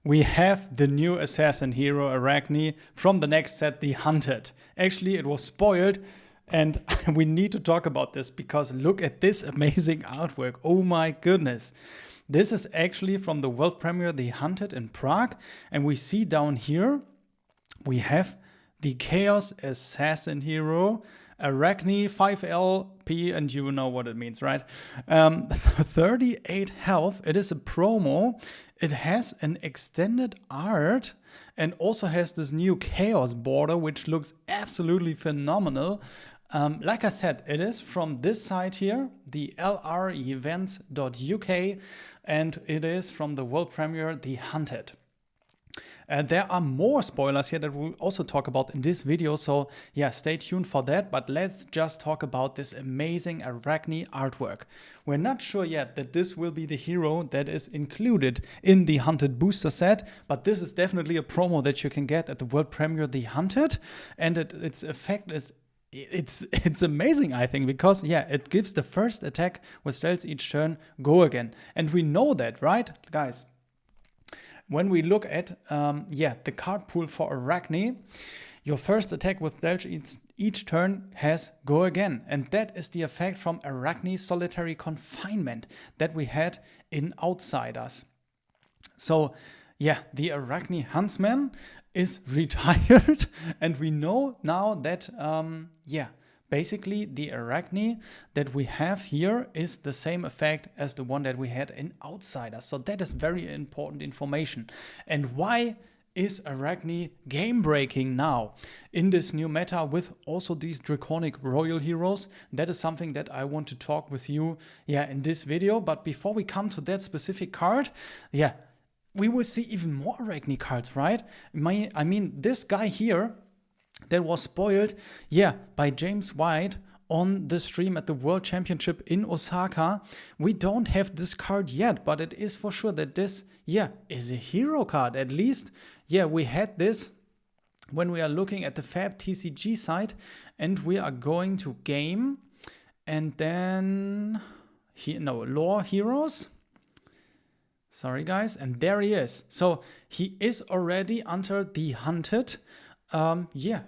We have the new assassin hero Arakni from the next set, the Hunted. Actually, it was spoiled, and we need to talk about this because look at this amazing artwork. Oh my goodness. This is actually from the world premiere, The Hunted in Prague, and we see down here we have the Chaos Assassin hero, Arakni 5LP, and you know what it means, right? 38 health. It is a promo. It has an extended art and also has this new chaos border, which looks absolutely phenomenal. Like I said, it is from this site here, the lrevents.uk, and it is from the world premiere, The Hunted. There are more spoilers here that we'll also talk about in this video, so yeah, stay tuned for that. But let's just talk about this amazing Arakni artwork. We're not sure yet that this will be the hero that is included in the Hunted booster set, but this is definitely a promo that you can get at the world premiere, The Hunted, and its effect is it's amazing, I think, because yeah, it gives the first attack with stealth each turn go again, and we know that, right, guys? When we look at the card pool for Arakni, your first attack with stealth each turn has go again, and that is the effect from Arakni's solitary confinement that we had in Outsiders. So yeah, the Arakni Huntsman is retired, and we know now that basically the Arakni that we have here is the same effect as the one that we had in Outsiders. So that is very important information. And why is Arakni game breaking now in this new meta with also these Draconic royal heroes? That is something that I want to talk with you in this video. But before we come to that specific card, we will see even more Arakni cards, right? I mean, this guy here that was spoiled, by James White on the stream at the World Championship in Osaka. We don't have this card yet, but it is for sure that this, is a hero card. At least, we had this when we are looking at the Fab TCG site, and we are going to game, and then, lore heroes. Sorry, guys, and there he is. So he is already under the Hunted.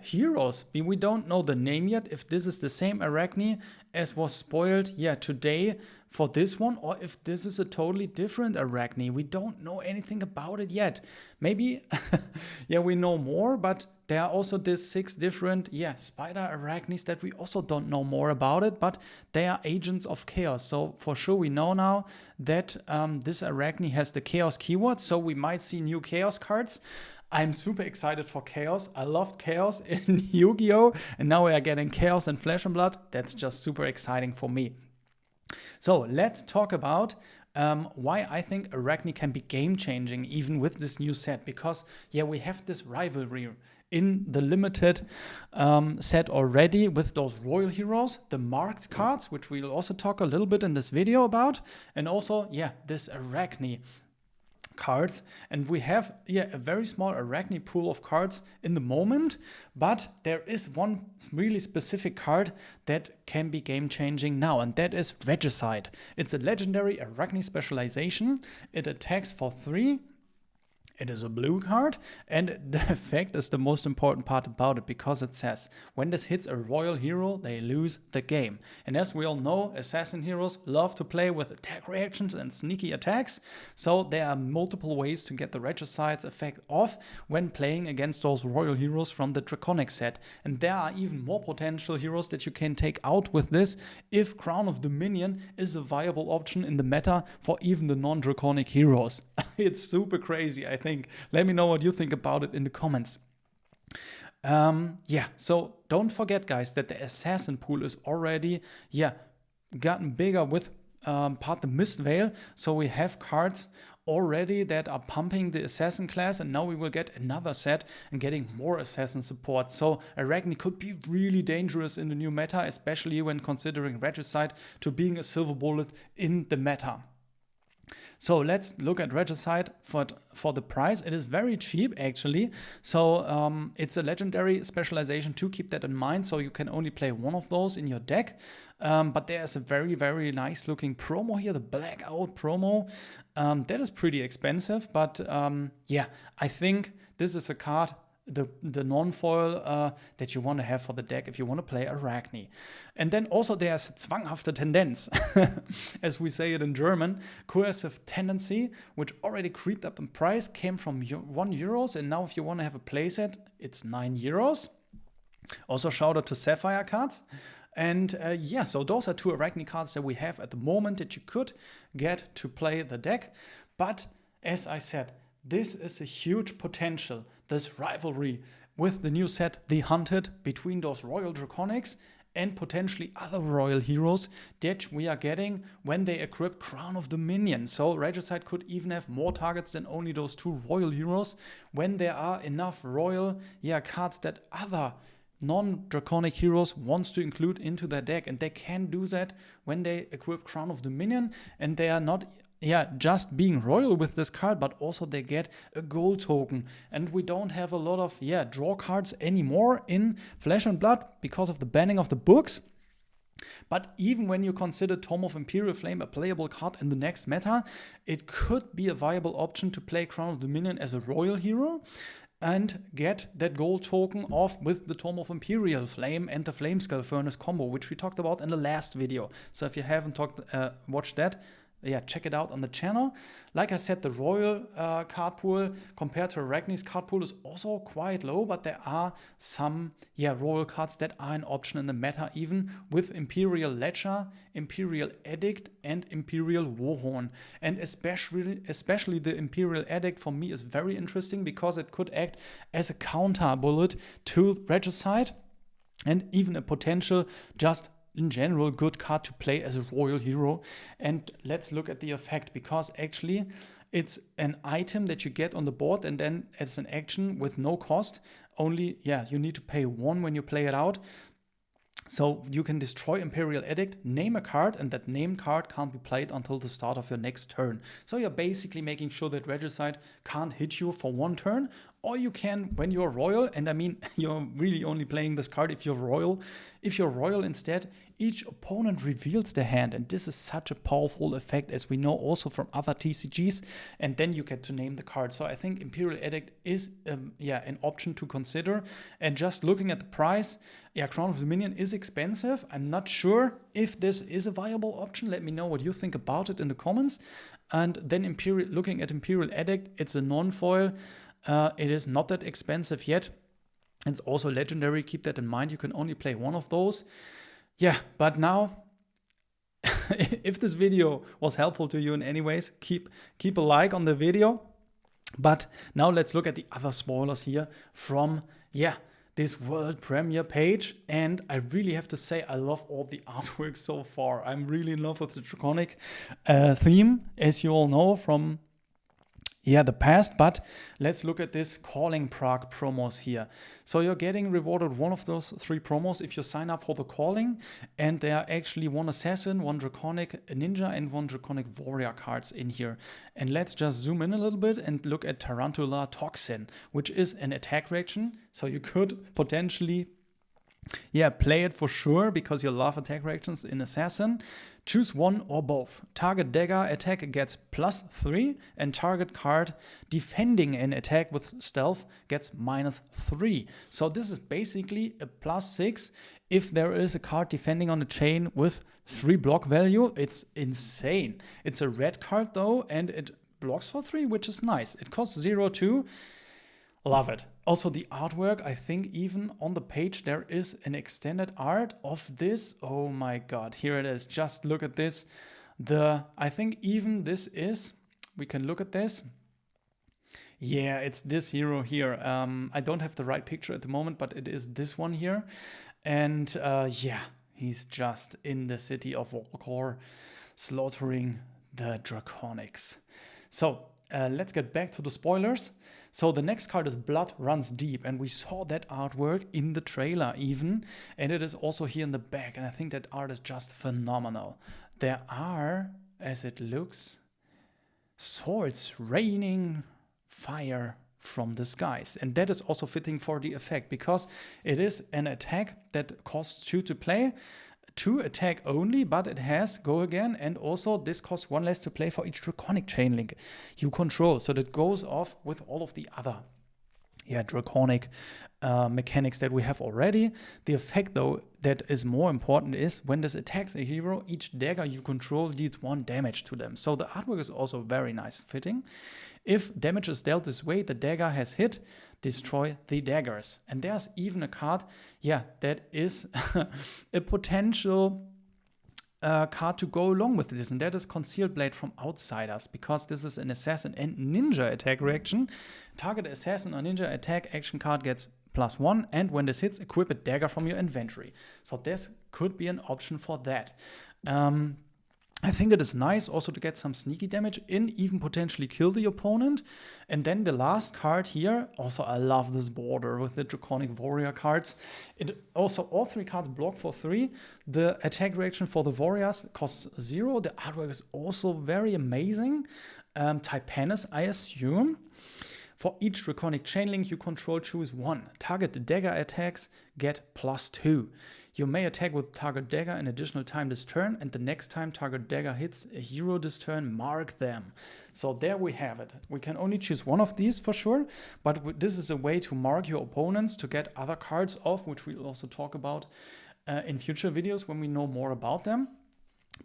Heroes. We don't know the name yet, if this is the same Arakni as was spoiled, today for this one, or if this is a totally different Arakni. We don't know anything about it yet. Maybe, we know more, but there are also these 6 different, spider Arachnis that we also don't know more about it, but they are agents of chaos. So for sure we know now that this Arakni has the chaos keyword, so we might see new chaos cards. I'm super excited for Chaos. I loved Chaos in Yu-Gi-Oh! And now we are getting Chaos in Flesh and Blood. That's just super exciting for me. So let's talk about why I think Arakni can be game-changing even with this new set. Because, we have this rivalry in the limited set already with those royal heroes, the marked cards, which we'll also talk a little bit in this video about. And also, this Arakni cards, and we have a very small Arakni pool of cards in the moment, but there is one really specific card that can be game changing now, and that is Regicide. It's a legendary Arakni specialization. It attacks for 3. It is a blue card, and the effect is the most important part about it, because it says when this hits a royal hero, they lose the game. And as we all know, assassin heroes love to play with attack reactions and sneaky attacks, so there are multiple ways to get the Regicide's effect off when playing against those royal heroes from the Draconic set. And there are even more potential heroes that you can take out with this if Crown of Dominion is a viable option in the meta for even the non-Draconic heroes. It's super crazy, I think. Let me know what you think about it in the comments. So don't forget, guys, that the assassin pool is already gotten bigger with part the Mist Veil. So we have cards already that are pumping the assassin class, and now we will get another set and getting more assassin support. So Arakni could be really dangerous in the new meta, especially when considering Regicide to being a silver bullet in the meta. So let's look at Regicide for the price. It is very cheap actually. So it's a legendary specialization too, keep that in mind. So you can only play one of those in your deck. But there's a very, very nice looking promo here, the Blackout promo. That is pretty expensive, but yeah, I think this is a card, the non-foil that you want to have for the deck if you want to play Arakni. And then also there's zwanghafte Tendenz, as we say it in German, coercive tendency, which already creeped up in price, came from €1, and now if you want to have a playset, it's €9. Also shout out to Sapphire cards. And yeah, so those are two Arakni cards that we have at the moment that you could get to play the deck. But as I said, this is a huge potential, this rivalry with the new set, The Hunted, between those Royal Draconics and potentially other Royal Heroes that we are getting when they equip Crown of Dominion. So Regicide could even have more targets than only those two Royal Heroes when there are enough Royal cards that other non-Draconic heroes wants to include into their deck. And they can do that when they equip Crown of Dominion, and they are not just being royal with this card, but also they get a gold token. And we don't have a lot of draw cards anymore in Flesh and Blood because of the banning of the books. But even when you consider Tome of Imperial Flame a playable card in the next meta, it could be a viable option to play Crown of Dominion as a royal hero and get that gold token off with the Tome of Imperial Flame and the Flamescale Furnace combo, which we talked about in the last video. So if you haven't watched that, check it out on the channel. Like I said, the Royal card pool compared to Arachni's card pool is also quite low, but there are some Royal cards that are an option in the meta, even with Imperial Ledger, Imperial Edict, and Imperial Warhorn. And especially the Imperial Edict for me is very interesting because it could act as a counter bullet to Regicide and even a potential just in general good card to play as a royal hero. And let's look at the effect, because actually it's an item that you get on the board and then it's an action with no cost. Only you need to pay 1 when you play it out. So you can destroy Imperial Edict, name a card, and that named card can't be played until the start of your next turn. So you're basically making sure that Regicide can't hit you for 1 turn, or you can when you're royal, and I mean, you're really only playing this card if you're royal. If you're royal instead, each opponent reveals their hand, and this is such a powerful effect, as we know also from other TCGs, and then you get to name the card. So I think Imperial Edict is an option to consider. And just looking at the price, Crown of Dominion is expensive. I'm not sure if this is a viable option. Let me know what you think about it in the comments. And then looking at Imperial Edict, it's a non-foil. It is not that expensive yet. It's also legendary. Keep that in mind. You can only play one of those. But now, if this video was helpful to you in any ways, keep a like on the video. But now let's look at the other spoilers here from this world premiere page. And I really have to say, I love all the artwork so far. I'm really in love with the Draconic theme, as you all know from the past. But let's look at this Calling Prague promos here. So you're getting rewarded one of those 3 promos if you sign up for the Calling, and there are actually 1 Assassin, 1 Draconic Ninja, and 1 Draconic Warrior cards in here. And let's just zoom in a little bit and look at Tarantula Toxin, which is an attack reaction. So you could potentially play it for sure because you love attack reactions in Assassin. Choose one or both. Target dagger attack gets +3, and target card defending an attack with stealth gets -3. So this is basically a +6 if there is a card defending on a chain with 3 block value. It's insane. It's a red card though, and it blocks for 3, which is nice. It costs 0-2. Love it. Also the artwork, I think even on the page there is an extended art of this. Oh my god, here it is. Just look at this. I think even this is, we can look at this. Yeah, it's this hero here. I don't have the right picture at the moment, but it is this one here. And he's just in the city of Warcore slaughtering the Draconics. So let's get back to the spoilers. So the next card is Blood Runs Deep, and we saw that artwork in the trailer even, and it is also here in the back, and I think that art is just phenomenal. There are, as it looks, swords raining fire from the skies. And that is also fitting for the effect, because it is an attack that costs 2 to play, 2 attack only, but it has go again, and also this costs 1 less to play for each Draconic chain link you control. So that goes off with all of the other Draconic mechanics that we have already. The effect, though, that is more important is when this attacks a hero, each dagger you control deals 1 damage to them. So the artwork is also very nice fitting. If damage is dealt this way, the dagger has hit, destroy the daggers. And there's even a card, that is a potential card to go along with this, and that is Concealed Blade from Outsiders, because this is an assassin and ninja attack reaction. Target assassin or ninja attack action card gets +1, and when this hits, equip a dagger from your inventory. So this could be an option for that. I think it is nice also to get some sneaky damage in, even potentially kill the opponent. And then the last card here, also I love this border with the Draconic Warrior cards. It also, all 3 cards block for 3. The attack reaction for the Warriors costs 0. The artwork is also very amazing. Typanis, I assume. For each Draconic chain link you control, choose 1. Target dagger attacks get +2. You may attack with target dagger an additional time this turn, and the next time target dagger hits a hero this turn, mark them. So there we have it. We can only choose 1 of these for sure, but this is a way to mark your opponents to get other cards off, which we'll also talk about in future videos when we know more about them.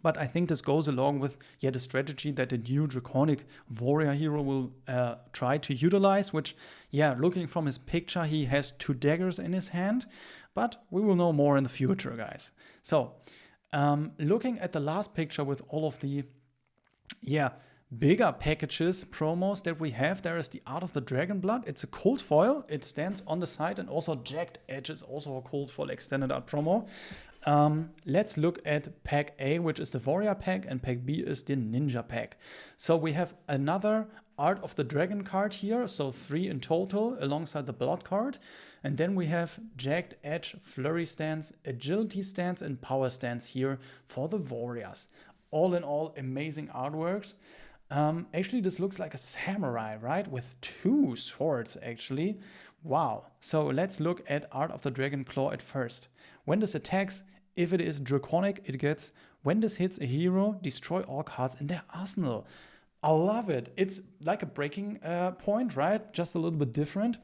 But I think this goes along with the strategy that the new Draconic Warrior hero will try to utilize, which, looking from his picture, he has 2 daggers in his hand. But we will know more in the future, guys. So, looking at the last picture with all of the, bigger packages, promos that we have, there is the Art of the Dragonblood. It's a cold foil. It stands on the side, and also Jagged Edge is also a cold foil extended art promo. Let's look at pack A, which is the Warrior pack, and pack B is the Ninja pack. So we have another Art of the Dragon card here, so 3 in total alongside the Blood card. And then we have Jagged Edge, Flurry stance, Agility stance, and Power stance here for the Warriors. All in all, amazing artworks. Actually, this looks like a samurai, right? With 2 swords, actually. Wow. So let's look at Art of the Dragon Claw at first. When this attacks, if it is Draconic, it gets, when this hits a hero, destroy all cards in their arsenal. I love it. It's like a breaking point, right? Just a little bit different.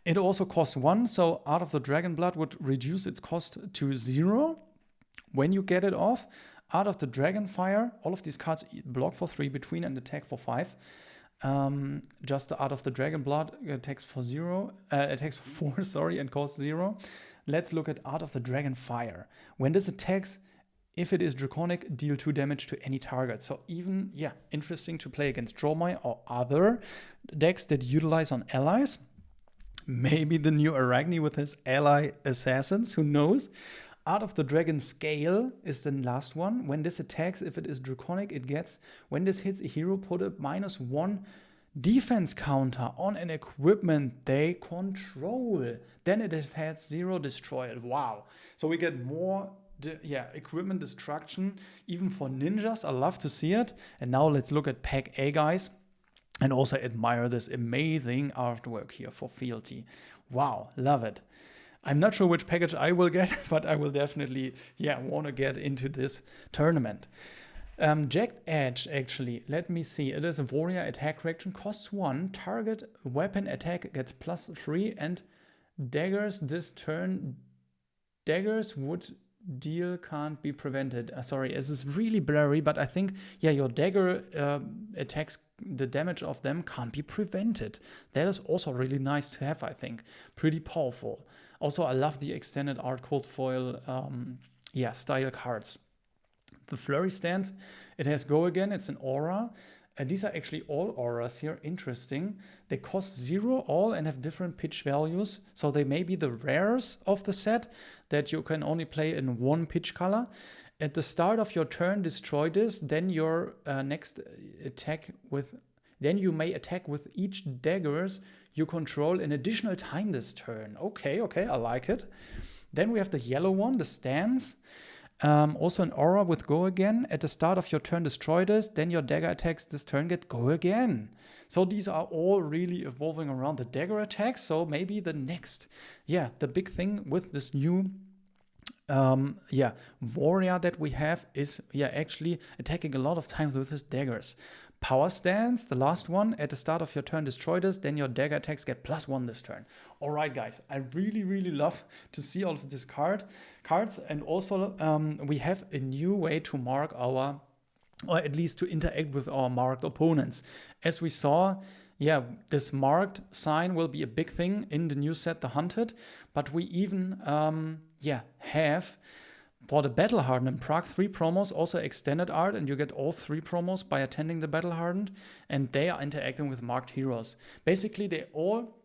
It also costs 1, so Art of the Dragonblood would reduce its cost to 0 when you get it off. Art of the Dragonfire, all of these cards block for 3 between and attack for 5. Just the Art of the Dragonblood attacks for 4, sorry, and costs 0. Let's look at Art of the Dragonfire. When this attacks, if it is Draconic, deal 2 damage to any target. So even, interesting to play against Dromai or other decks that utilize on allies. Maybe the new Arakni with his ally assassins, who knows? Art of the Dragon Scale is the last one. When this attacks, if it is Draconic, it gets, when this hits a hero, put a -1 defense counter on an equipment they control. Then it has 0, destroy it. Wow. So we get more equipment destruction, even for ninjas. I love to see it. And now let's look at pack A, guys. And also admire this amazing artwork here for fealty. Wow, love it. I'm not sure which package I will get, but I will definitely, want to get into this tournament. Jagged Edge, actually, let me see. It is a Warrior attack reaction, costs 1. Target weapon attack gets +3, and daggers this turn. Daggers would deal can't be prevented. Sorry, this is really blurry, but I think, your dagger attacks, the damage of them can't be prevented. That is also really nice to have, I think. Pretty powerful. Also, I love the extended art cold foil, style cards. The Flurry stance, it has go again, it's an aura. These are actually all auras here, interesting. They cost 0 all and have different pitch values. So they may be the rares of the set that you can only play in 1 pitch color. At the start of your turn, destroy this, then your next attack with, then you may attack with each daggers you control an additional time this turn. Okay, I like it. Then we have the yellow one, the stance. Also an aura with go again. At the start of your turn, destroy this. Then your dagger attacks this turn get go again. So these are all really evolving around the dagger attacks. So maybe the next, the big thing with this new warrior that we have is actually attacking a lot of times with his daggers. Power stance, the last one, at the start of your turn destroy this, then your dagger attacks get +1 this turn. Alright guys, I really love to see all of these cards, and also we have a new way to mark our, or at least to interact with our marked opponents. As we saw, this marked sign will be a big thing in the new set, the Hunted, but we even have for the Battle Hardened in Prague 3 promos, also extended art, and you get all 3 promos by attending the Battle Hardened, and they are interacting with marked heroes. Basically, they all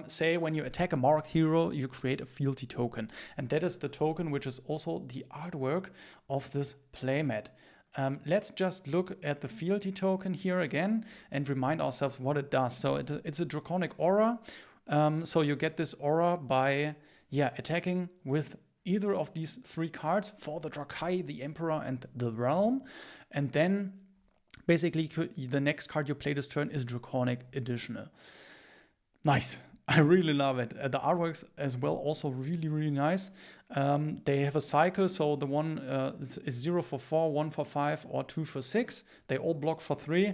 say when you attack a marked hero, you create a fealty token, and that is the token which is also the artwork of this playmat. Let's just look at the fealty token here again and remind ourselves what it does. So it's a Draconic aura. So you get this aura by attacking with either of these 3 cards for the Drakai, the Emperor, and the Realm. And then basically the next card you play this turn is Draconic additional. Nice. I really love it. The artworks as well also really nice. They have a cycle, so the one is 0 for 4, 1 for 5, or 2 for 6. They all block for 3.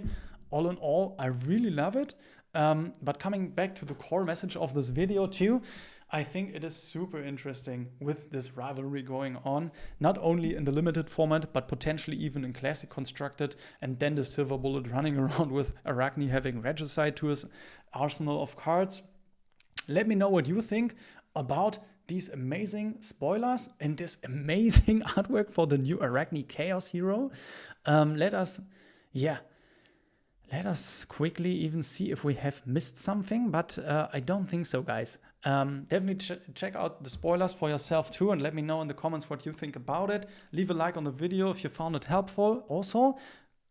All in all, I really love it. But coming back to the core message of this video too, I think it is super interesting with this rivalry going on, not only in the limited format, but potentially even in classic constructed, and then the Silver Bullet running around with Arakni having Regicide to his arsenal of cards. Let me know what you think about these amazing spoilers and this amazing artwork for the new Arakni Chaos Hero. Let us quickly even see if we have missed something, but I don't think so, guys. Definitely check out the spoilers for yourself too, and let me know in the comments what you think about it. Leave a like on the video if you found it helpful. Also,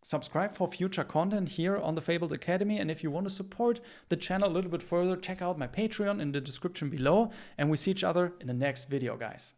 subscribe for future content here on the Fabled Academy, and if you want to support the channel a little bit further, check out my Patreon in the description below, and we see each other in the next video, guys.